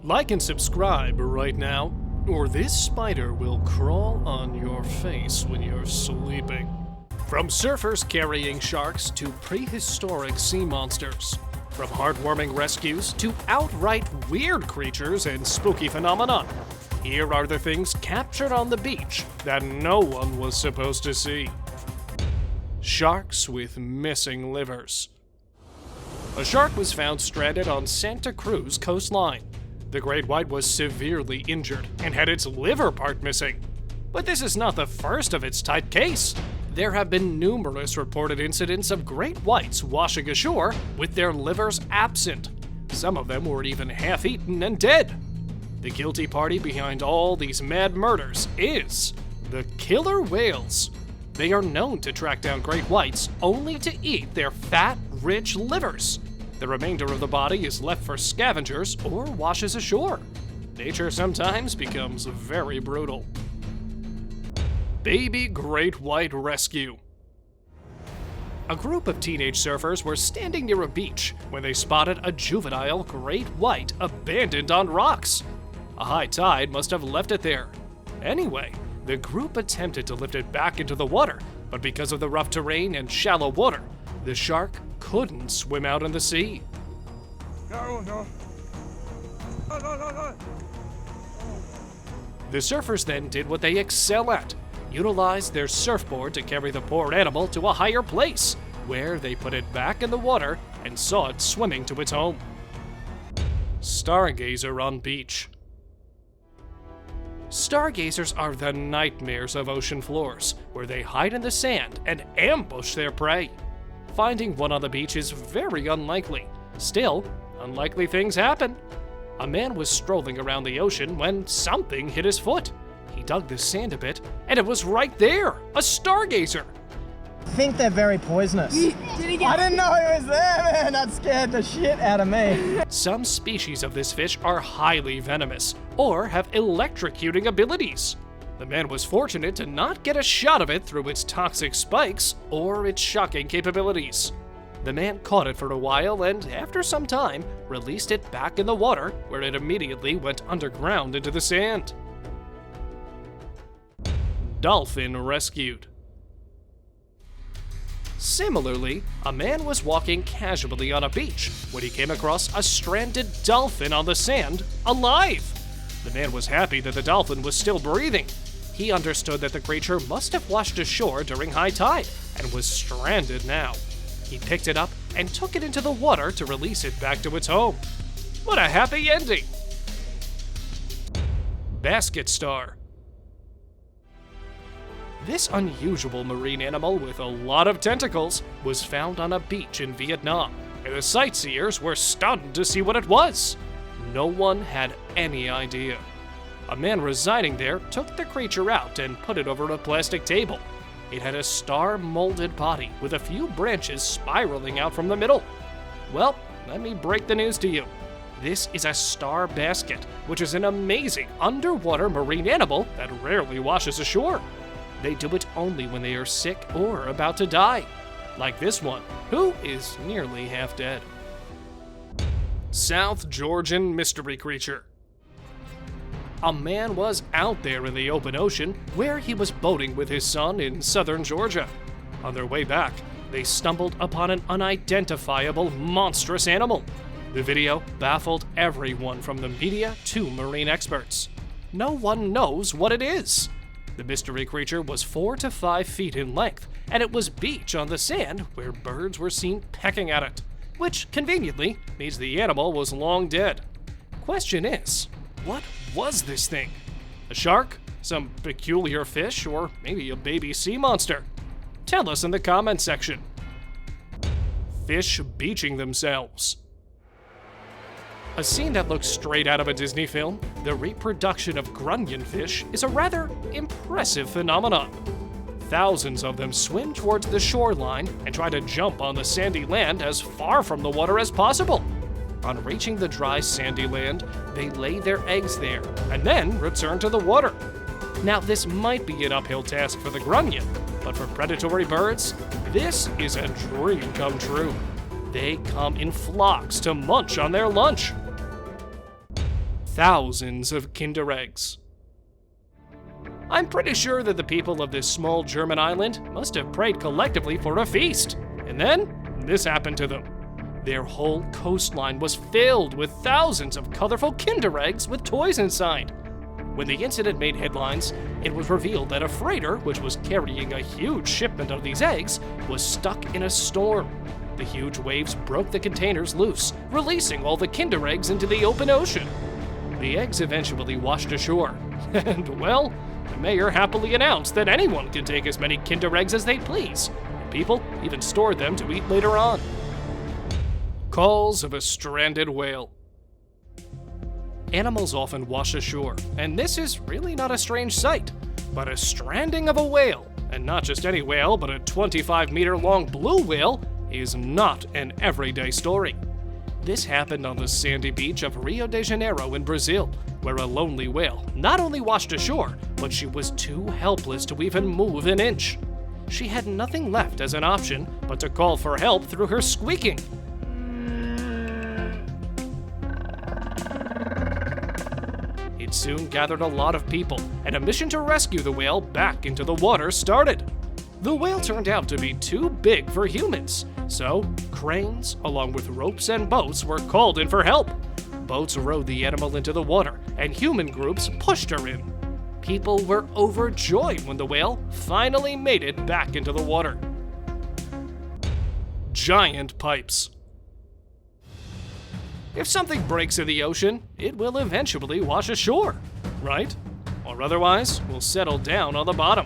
Like and subscribe right now, or this spider will crawl on your face when you're sleeping. From surfers carrying sharks to prehistoric sea monsters. From heartwarming rescues to outright weird creatures and spooky phenomena. Here are the things captured on the beach that no one was supposed to see. Sharks with missing livers. A shark was found stranded on Santa Cruz coastline. The great white was severely injured and had its liver part missing. But this is not the first of its type case. There have been numerous reported incidents of great whites washing ashore with their livers absent. Some of them were even half-eaten and dead. The guilty party behind all these mad murders is the killer whales. They are known to track down great whites only to eat their fat, rich livers. The remainder of the body is left for scavengers or washes ashore. Nature sometimes becomes very brutal. Baby great white rescue. A group of teenage surfers were standing near a beach when they spotted a juvenile great white abandoned on rocks. A high tide must have left it there. Anyway, the group attempted to lift it back into the water, but because of the rough terrain and shallow water, the shark couldn't swim out in the sea. No. The surfers then did what they excel at, utilized their surfboard to carry the poor animal to a higher place, where they put it back in the water and saw it swimming to its home. Stargazer on beach. Stargazers are the nightmares of ocean floors, where they hide in the sand and ambush their prey. Finding one on the beach is very unlikely. Still, unlikely things happen. A man was strolling around the ocean when something hit his foot. He dug the sand a bit, and it was right there, a stargazer. I think they're very poisonous. I didn't know he was there, man. That scared the shit out of me. Some species of this fish are highly venomous or have electrocuting abilities. The man was fortunate to not get a shot of it through its toxic spikes or its shocking capabilities. The man caught it for a while and, after some time, released it back in the water, where it immediately went underground into the sand. Dolphin rescued. Similarly, a man was walking casually on a beach when he came across a stranded dolphin on the sand, alive. The man was happy that the dolphin was still breathing. He understood that the creature must have washed ashore during high tide and was stranded now. He picked it up and took it into the water to release it back to its home. What a happy ending! Basket star. This unusual marine animal with a lot of tentacles was found on a beach in Vietnam, and the sightseers were stunned to see what it was. No one had any idea. A man residing there took the creature out and put it over a plastic table. It had a star-molded body with a few branches spiraling out from the middle. Well, let me break the news to you. This is a star basket, which is an amazing underwater marine animal that rarely washes ashore. They do it only when they are sick or about to die, like this one, who is nearly half dead. South Georgian mystery creature. A man was out there in the open ocean where he was boating with his son in southern Georgia. On their way back, they stumbled upon an unidentifiable monstrous animal. The video baffled everyone from the media to marine experts. No one knows what it is. The mystery creature was 4 to 5 feet in length, and it was beach on the sand where birds were seen pecking at it, which conveniently means the animal was long dead. Question is, what was this thing? A shark? Some peculiar fish? Or maybe a baby sea monster? Tell us in the comments section. Fish beaching themselves. A scene that looks straight out of a Disney film, the reproduction of grunion fish is a rather impressive phenomenon. Thousands of them swim towards the shoreline and try to jump on the sandy land as far from the water as possible. On reaching the dry sandy land, they lay their eggs there and then return to the water. Now, this might be an uphill task for the grunion, but for predatory birds, this is a dream come true. They come in flocks to munch on their lunch. thousands of Kinder eggs. I'm pretty sure that the people of this small German island must have prayed collectively for a feast, and then this happened to them. Their whole coastline was filled with thousands of colorful Kinder eggs with toys inside. When the incident made headlines, it was revealed that a freighter, which was carrying a huge shipment of these eggs, was stuck in a storm. The huge waves broke the containers loose, releasing all the Kinder eggs into the open ocean. The eggs eventually washed ashore, and well, the mayor happily announced that anyone can take as many Kinder eggs as they please, and people even stored them to eat later on. Calls of a stranded whale. Animals often wash ashore, and this is really not a strange sight. But a stranding of a whale, and not just any whale, but a 25-meter-long blue whale, is not an everyday story. This happened on the sandy beach of Rio de Janeiro in Brazil, where a lonely whale not only washed ashore, but she was too helpless to even move an inch. She had nothing left as an option but to call for help through her squeaking. It soon gathered a lot of people, and a mission to rescue the whale back into the water started. The whale turned out to be too big for humans, so cranes, along with ropes and boats, were called in for help. Boats rowed the animal into the water, and human groups pushed her in. People were overjoyed when the whale finally made it back into the water. Giant pipes. If something breaks in the ocean, it will eventually wash ashore, right? Or otherwise, will settle down on the bottom.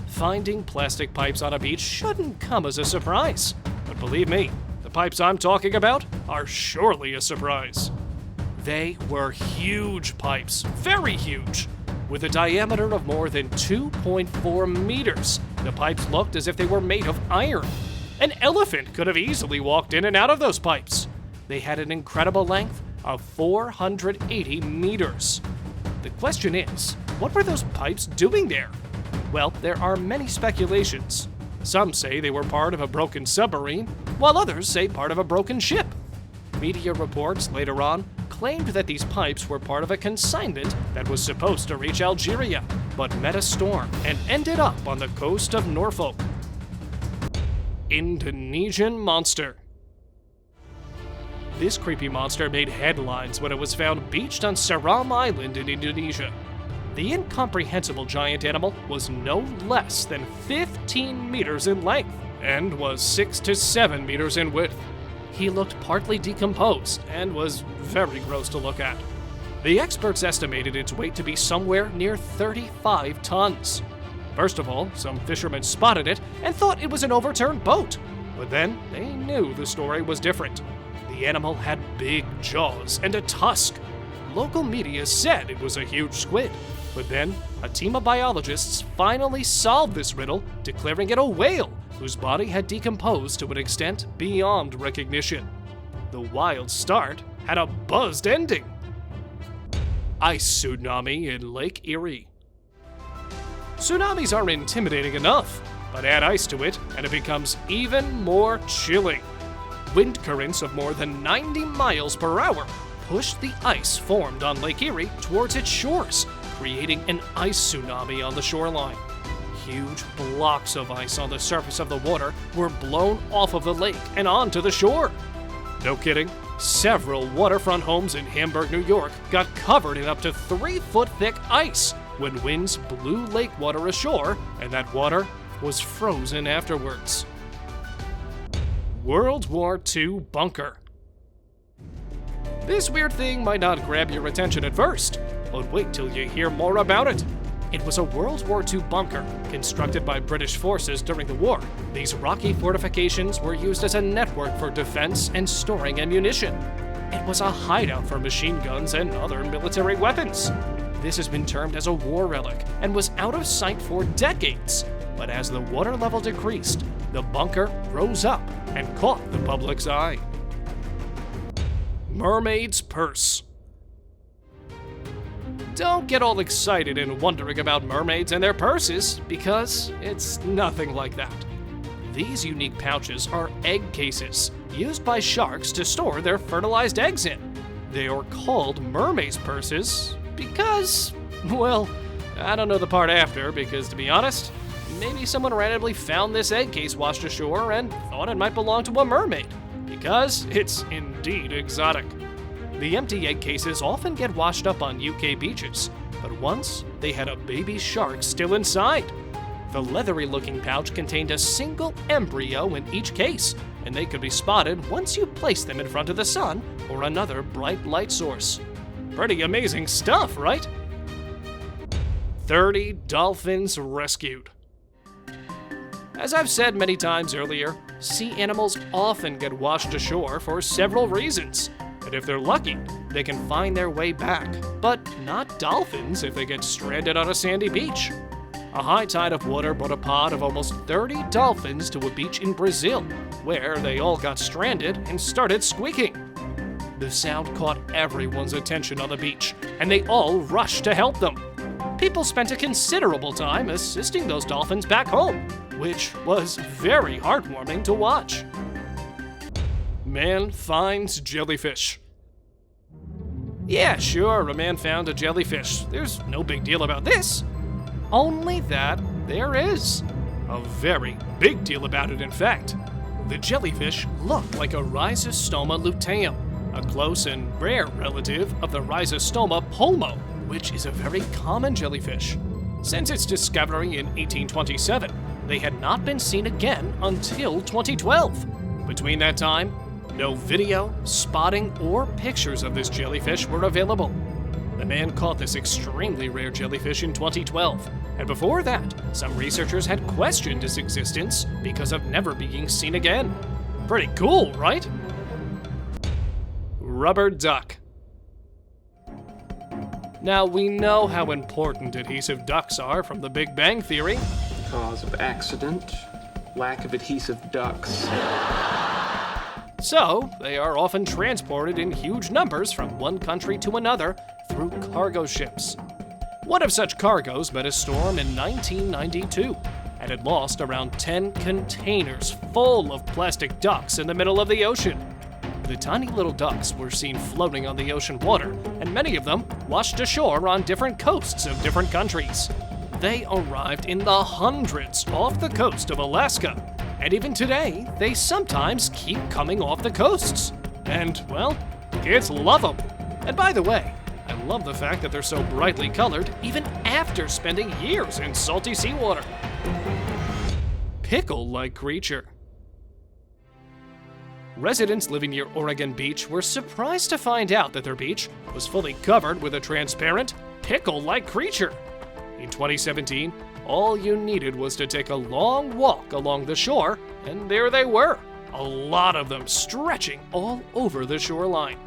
Finding plastic pipes on a beach shouldn't come as a surprise. But believe me, the pipes I'm talking about are surely a surprise. They were huge pipes, very huge. With a diameter of more than 2.4 meters, the pipes looked as if they were made of iron. An elephant could have easily walked in and out of those pipes. They had an incredible length of 480 meters. The question is, what were those pipes doing there? Well, there are many speculations. Some say they were part of a broken submarine, while others say part of a broken ship. Media reports later on claimed that these pipes were part of a consignment that was supposed to reach Algeria, but met a storm and ended up on the coast of Norfolk. Indonesian monster. This creepy monster made headlines when it was found beached on Seram Island in Indonesia. The incomprehensible giant animal was no less than 15 meters in length and was 6 to 7 meters in width. He looked partly decomposed and was very gross to look at. The experts estimated its weight to be somewhere near 35 tons. First of all, some fishermen spotted it and thought it was an overturned boat, but then they knew the story was different. The animal had big jaws and a tusk. Local media said it was a huge squid, but then a team of biologists finally solved this riddle, declaring it a whale whose body had decomposed to an extent beyond recognition. The wild start had a buzzed ending. Ice tsunami in Lake Erie. Tsunamis are intimidating enough, but add ice to it and it becomes even more chilling. Wind currents of more than 90 miles per hour pushed the ice formed on Lake Erie towards its shores, creating an ice tsunami on the shoreline. Huge blocks of ice on the surface of the water were blown off of the lake and onto the shore. No kidding, several waterfront homes in Hamburg, New York got covered in up to 3-foot thick ice when winds blew lake water ashore, and that water was frozen afterwards. World War II bunker. This weird thing might not grab your attention at first, but wait till you hear more about it. It was a World War II bunker constructed by British forces during the war. These rocky fortifications were used as a network for defense and storing ammunition. It was a hideout for machine guns and other military weapons. This has been termed as a war relic and was out of sight for decades. But as the water level decreased, the bunker rose up and caught the public's eye. Mermaid's purse. Don't get all excited and wondering about mermaids and their purses, because it's nothing like that. These unique pouches are egg cases used by sharks to store their fertilized eggs in. They are called mermaid's purses because, well, I don't know the part after because, to be honest, maybe someone randomly found this egg case washed ashore and thought it might belong to a mermaid, because it's indeed exotic. The empty egg cases often get washed up on UK beaches, but once they had a baby shark still inside. The leathery-looking pouch contained a single embryo in each case, and they could be spotted once you place them in front of the sun or another bright light source. Pretty amazing stuff, right? 30 dolphins rescued. As I've said many times earlier, sea animals often get washed ashore for several reasons. And if they're lucky, they can find their way back. But not dolphins if they get stranded on a sandy beach. A high tide of water brought a pod of almost 30 dolphins to a beach in Brazil, where they all got stranded and started squeaking. The sound caught everyone's attention on the beach, and they all rushed to help them. People spent a considerable time assisting those dolphins back home, which was very heartwarming to watch. Man finds jellyfish. Yeah, sure, a man found a jellyfish. There's no big deal about this. Only that there is. A very big deal about it, in fact. The jellyfish looked like a Rhizostoma luteum, a close and rare relative of the Rhizostoma pulmo, which is a very common jellyfish. Since its discovery in 1827, they had not been seen again until 2012. Between that time, no video, spotting, or pictures of this jellyfish were available. The man caught this extremely rare jellyfish in 2012, and before that, some researchers had questioned its existence because of never being seen again. Pretty cool, right? Rubber duck. Now, we know how important adhesive ducts are from the Big Bang Theory. Cause of accident, lack of adhesive ducts. So, they are often transported in huge numbers from one country to another through cargo ships. One of such cargoes met a storm in 1992, and it lost around 10 containers full of plastic ducks in the middle of the ocean. The tiny little ducks were seen floating on the ocean water, and many of them washed ashore on different coasts of different countries. They arrived in the hundreds off the coast of Alaska, and even today, they sometimes keep coming off the coasts. And, well, kids love them. And by the way, I love the fact that they're so brightly colored even after spending years in salty seawater. Pickle-like creature. Residents living near Oregon Beach were surprised to find out that their beach was fully covered with a transparent, pickle-like creature. In 2017, all you needed was to take a long walk along the shore, and there they were, a lot of them stretching all over the shoreline.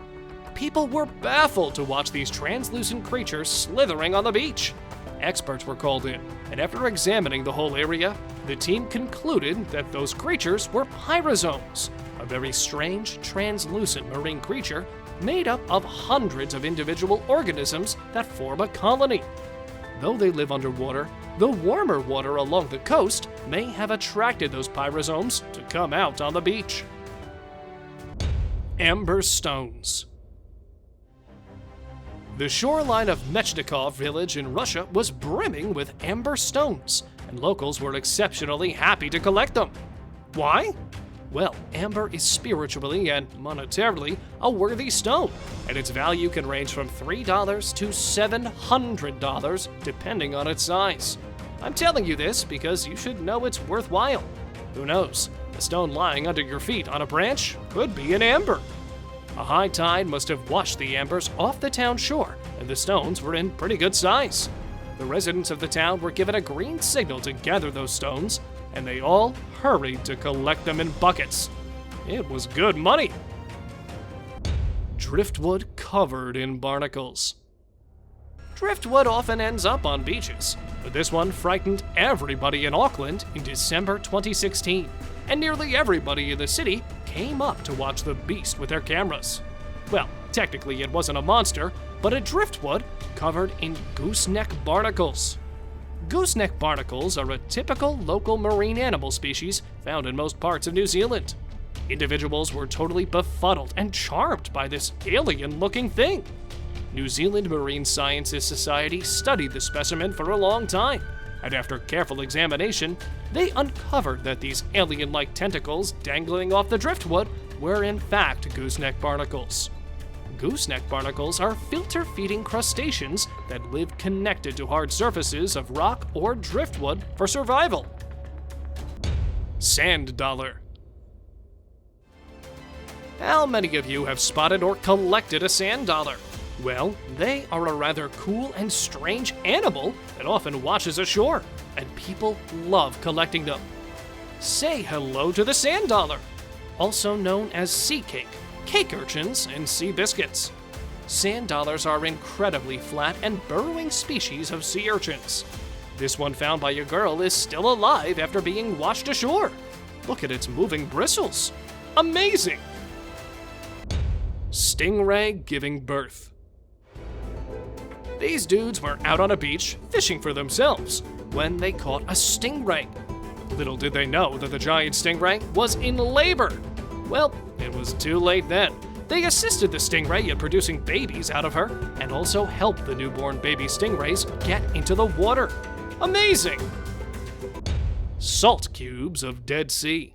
People were baffled to watch these translucent creatures slithering on the beach. Experts were called in, and after examining the whole area, the team concluded that those creatures were pyrozoans, a very strange, translucent marine creature made up of hundreds of individual organisms that form a colony. Though they live underwater, the warmer water along the coast may have attracted those pyrozoans to come out on the beach. Amber stones. The shoreline of Mechnikov village in Russia was brimming with amber stones, and locals were exceptionally happy to collect them. Why? Well, amber is spiritually and monetarily a worthy stone, and its value can range from $3 to $700 depending on its size. I'm telling you this because you should know it's worthwhile. Who knows, the stone lying under your feet on a branch could be an amber. A high tide must have washed the ambers off the town shore, and the stones were in pretty good size. The residents of the town were given a green signal to gather those stones, and they all hurried to collect them in buckets. It was good money. Driftwood covered in barnacles. Driftwood often ends up on beaches, but this one frightened everybody in Auckland in December 2016, and nearly everybody in the city came up to watch the beast with their cameras. Well, technically it wasn't a monster, but a driftwood covered in gooseneck barnacles. Gooseneck barnacles are a typical local marine animal species found in most parts of New Zealand. Individuals were totally befuddled and charmed by this alien-looking thing. New Zealand Marine Sciences Society studied the specimen for a long time, and after careful examination, they uncovered that these alien-like tentacles dangling off the driftwood were in fact gooseneck barnacles. Gooseneck barnacles are filter-feeding crustaceans that live connected to hard surfaces of rock or driftwood for survival. Sand dollar. How many of you have spotted or collected a sand dollar? Well, they are a rather cool and strange animal that often washes ashore, and people love collecting them. Say hello to the sand dollar, also known as sea cake, cake urchins, and sea biscuits. Sand dollars are incredibly flat and burrowing species of sea urchins. This one found by a girl is still alive after being washed ashore. Look at its moving bristles. Amazing! Stingray giving birth. These dudes were out on a beach fishing for themselves when they caught a stingray. Little did they know that the giant stingray was in labor. Well, it was too late then. They assisted the stingray in producing babies out of her and also helped the newborn baby stingrays get into the water. Amazing! Salt cubes of Dead Sea.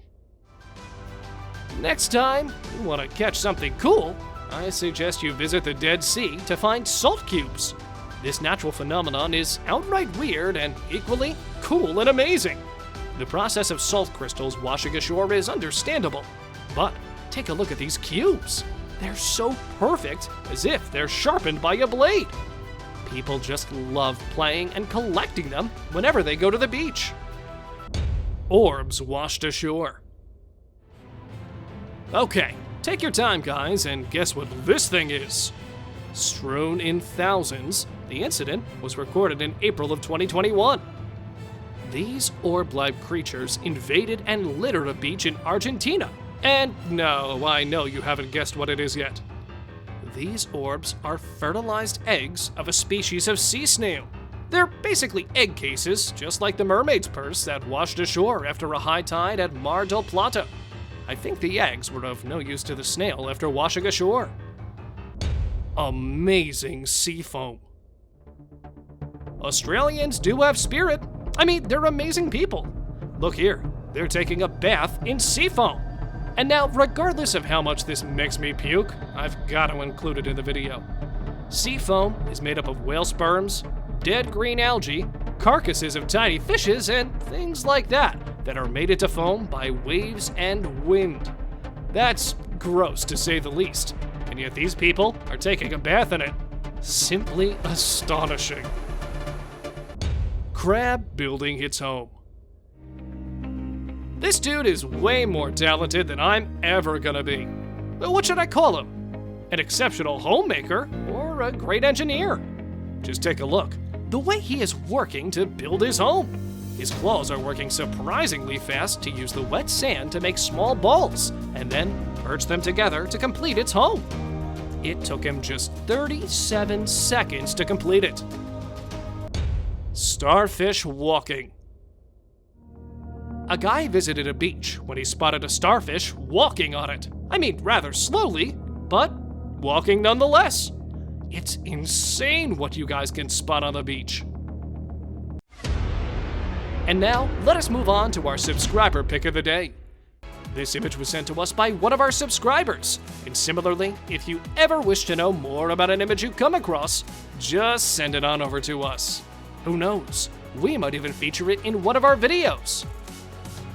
Next time you want to catch something cool, I suggest you visit the Dead Sea to find salt cubes. This natural phenomenon is outright weird and equally cool and amazing. The process of salt crystals washing ashore is understandable, but take a look at these cubes. They're so perfect, as if they're sharpened by a blade. People just love playing and collecting them whenever they go to the beach. Orbs washed ashore. Okay, take your time, guys, and guess what this thing is? Strewn in thousands, the incident was recorded in April of 2021. These orb-like creatures invaded and littered a beach in Argentina. And no, I know you haven't guessed what it is yet. These orbs are fertilized eggs of a species of sea snail. They're basically egg cases, just like the mermaid's purse that washed ashore after a high tide at Mar del Plata. I think the eggs were of no use to the snail after washing ashore. Amazing sea foam. Australians do have spirit. I mean, they're amazing people. Look here, they're taking a bath in sea foam. And now, regardless of how much this makes me puke, I've got to include it in the video. Sea foam is made up of whale sperms, dead green algae, carcasses of tiny fishes, and things like that are made into foam by waves and wind. That's gross to say the least, and yet these people are taking a bath in it. Simply astonishing. Crab building its home. This dude is way more talented than I'm ever gonna be. But what should I call him? An exceptional homemaker or a great engineer? Just take a look. The way he is working to build his home. His claws are working surprisingly fast to use the wet sand to make small balls and then merge them together to complete its home. It took him just 37 seconds to complete it. Starfish walking. A guy visited a beach when he spotted a starfish walking on it. I mean, rather slowly, but walking nonetheless. It's insane what you guys can spot on the beach. And now, let us move on to our subscriber pick of the day. This image was sent to us by one of our subscribers. And similarly, if you ever wish to know more about an image you come across, just send it on over to us. Who knows? We might even feature it in one of our videos.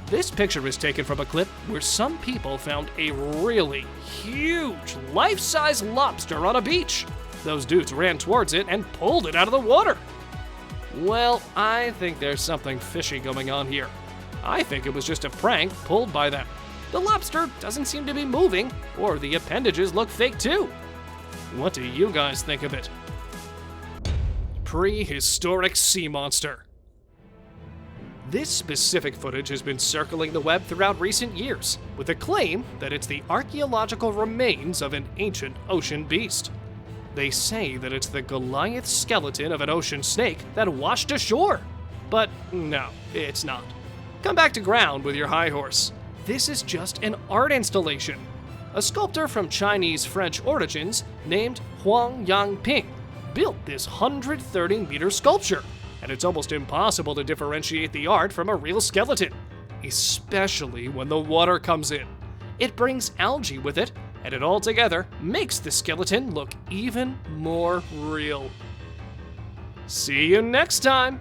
This picture is taken from a clip where some people found a really huge, life-size lobster on a beach. Those dudes ran towards it and pulled it out of the water. Well, I think there's something fishy going on here. I think it was just a prank pulled by them. The lobster doesn't seem to be moving, or the appendages look fake too. What do you guys think of it? Prehistoric sea monster. This specific footage has been circling the web throughout recent years, with the claim that it's the archaeological remains of an ancient ocean beast. They say that it's the Goliath skeleton of an ocean snake that washed ashore. But no, it's not. Come back to ground with your high horse. this is just an art installation. A sculptor from Chinese-French origins named Huang Yangping built this 130-meter sculpture, and it's almost impossible to differentiate the art from a real skeleton, especially when the water comes in. It brings algae with it, and it all together makes the skeleton look even more real. See you next time!